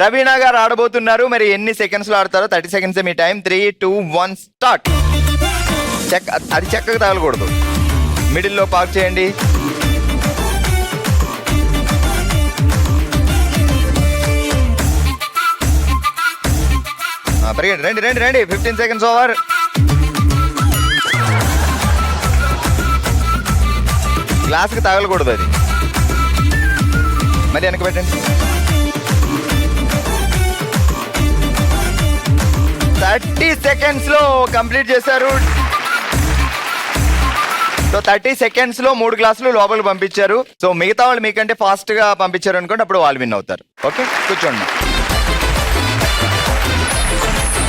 ప్రవీణ గారు ఆడబోతున్నారు. మరి ఎన్ని సెకండ్స్ లో ఆడతారో? 30 సెకండ్స్ మీ టైం. 3, 2, 1 స్టార్ట్. అది చెక్కకు తగలకూడదు. మిడిల్లో పార్క్ చేయండి. రండి రండి రండి. 15 సెకండ్స్ ఓవర్. గ్లాస్కి తగలకూడదు అది. మళ్ళీ వెనక పెట్టండి. 30 సెకండ్స్ లో కంప్లీట్ చేశారు. సో 30 సెకండ్స్ లో 3 గ్లాసులు లోపలికి పంపించారు. సో మిగతా వాళ్ళు మీకంటే ఫాస్ట్ గా పంపించారు అనుకోండి, అప్పుడు వాళ్ళు విన్ అవుతారు. ఓకే, కూర్చోండి.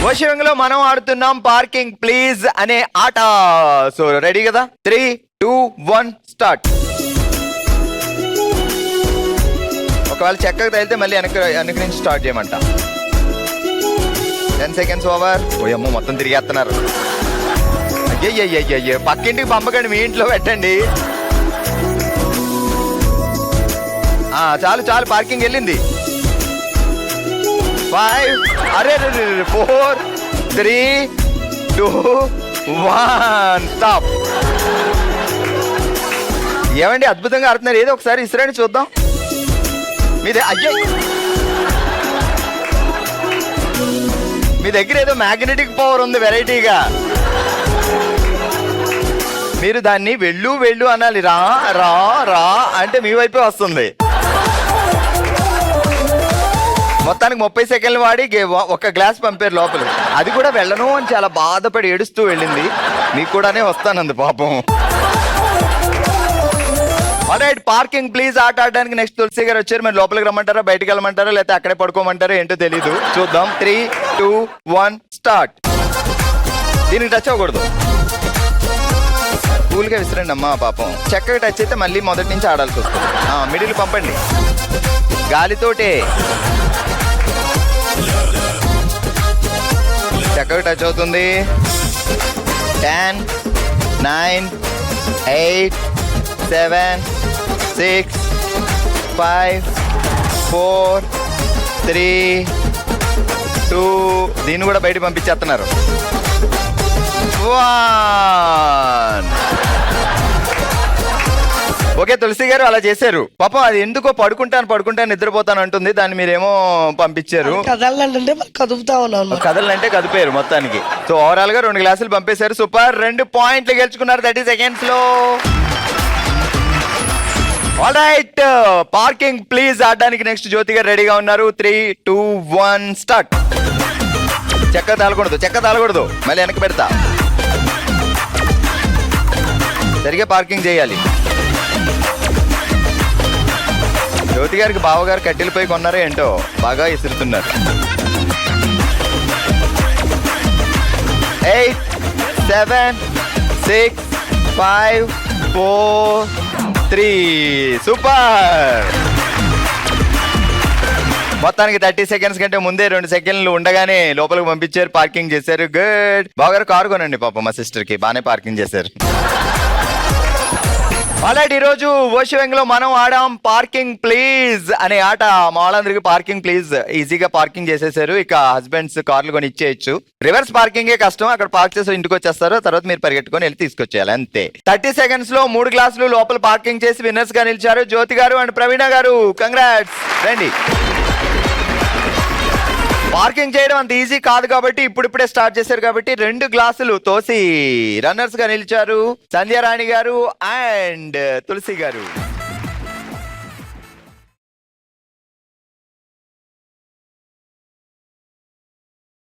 వశంలో మనం ఆడుతున్నాం పార్కింగ్ ప్లీజ్ అనే ఆట. సో రెడీ కదా? 3, 2, 1 స్టార్ట్. ఒకవేళ చెక్కకు తగిలితే మళ్ళీ వెనక నుంచి స్టార్ట్ చేయమంట. 10 seconds over. ఓయమ్మో, మొత్తం తిరిగేస్తున్నారు. అయ్యయ్యయ్యయ్యో, పక్కింటికి పంపకండి, మీ ఇంట్లో పెట్టండి. చాలు చాలు, పార్కింగ్ వెళ్ళింది. 5, అరే 4, 3, 2, 1 స్టాప్. ఏమండి అద్భుతంగా ఆడుతున్నారు. ఏదో ఒకసారి ఇసురండి చూద్దాం. మీదే అయ్యే, మీ దగ్గర ఏదో మ్యాగ్నెటిక్ పవర్ ఉంది వెరైటీగా. మీరు దాన్ని వెళ్ళు వెళ్ళు అనాలి. రా రా రా అంటే మీ వైపే వస్తుంది. మొత్తానికి 30 సెకండ్లు వాడి ఒక గ్లాస్ పంపారు లోపల. అది కూడా వెళ్ళను అని చాలా బాధపడి ఏడుస్తూ వెళ్ళింది. మీకు కూడానే వస్తానంది పాపం. ఆల్రైట్, పార్కింగ్ ప్లీజ్ ఆట ఆడడానికి నెక్స్ట్ తులసి గారు వచ్చారు. మరి లోపలికి రమ్మంటారా, బయటికి వెళ్ళమంటారా, లేకపోతే అక్కడే పడుకోమంటారా ఏంటో తెలీదు. చూద్దాం. 3, 2, 1 స్టార్ట్. దీనికి టచ్ అవ్వకూడదు. కూల్గా విసిరండి అమ్మా పాపం. చెక్కగా టచ్ అయితే మళ్ళీ మొదటి నుంచి ఆడాల్సి వస్తుంది. మిడిల్ పంపండి గాలితోటే. చక్కగా టచ్ అవుతుంది. 10, 9, 8, 7, 6, 5, 4, 3, 2. దీన్ని కూడా బయట పంపించేస్తున్నారు. 1. ఓకే, తులసి గారు అలా చేశారు. పాపం అది ఎందుకో పడుకుంటాను నిద్రపోతాను అంటుంది. దాన్ని మీరేమో పంపించారు. కదలంటే కదిపారు మొత్తానికి. సో ఓవరాల్ గా 2 గ్లాసులు పంపేశారు. సూపర్. 2 పాయింట్లు గెలుచుకున్నారు 30 సెకండ్స్ లో. ఆల్ రైట్, పార్కింగ్ ప్లీజ్ ఆడడానికి నెక్స్ట్ జ్యోతి గారు రెడీగా ఉన్నారు. 3, 2, 1 స్టార్ట్. చెక్క తాగకూడదు. మళ్ళీ వెనక్కి పెడతా. సరిగ్గా పార్కింగ్ చేయాలి. జ్యోతి గారికి బావగారు కట్టెలపై కొన్నారో ఏంటో, బాగా ఇసురుతున్నారు. 8, 7, 6, 5, 4, 3. సూపర్. మొత్తానికి 30 సెకండ్స్ కంటే ముందే 2 సెకండ్లు ఉండగానే లోపలికి పంపించారు, పార్కింగ్ చేశారు. గుడ్. బావగారు కారు కొనండి పాపం, మా సిస్టర్ కి బాగానే పార్కింగ్ చేశారు. ఆల్రెడీ ఈరోజు ఓషివెంగ్లో మనం ఆడాం పార్కింగ్ ప్లీజ్ అనే ఆట. మా వాళ్ళందరికీ పార్కింగ్ ప్లీజ్ ఈజీగా పార్కింగ్ చేసేసారు. ఇక హస్బెండ్స్ కార్లు కొని ఇచ్చేయచ్చు. రివర్స్ పార్కింగే కష్టం. అక్కడ పార్క్ చేసి ఇంటికి వచ్చేస్తారు. తర్వాత మీరు పరిగెట్టుకొని వెళ్ళి తీసుకొచ్చేయాలి అంతే. 30 సెకండ్స్ లో 3 గ్లాసులు లోపల పార్కింగ్ చేసి విన్నర్స్ గా నిలిచారు జ్యోతి గారు అండ్ ప్రవీణ గారు. కంగ్రాట్స్. రండి. పార్కింగ్ చేయడం అంత ఈజీ కాదు కాబట్టి ఇప్పుడిప్పుడే స్టార్ట్ చేశారు కాబట్టి 2 గ్లాసులు తోసి రన్నర్స్ గా నిలిచారు సంధ్యారాణి గారు అండ్ తులసి గారు.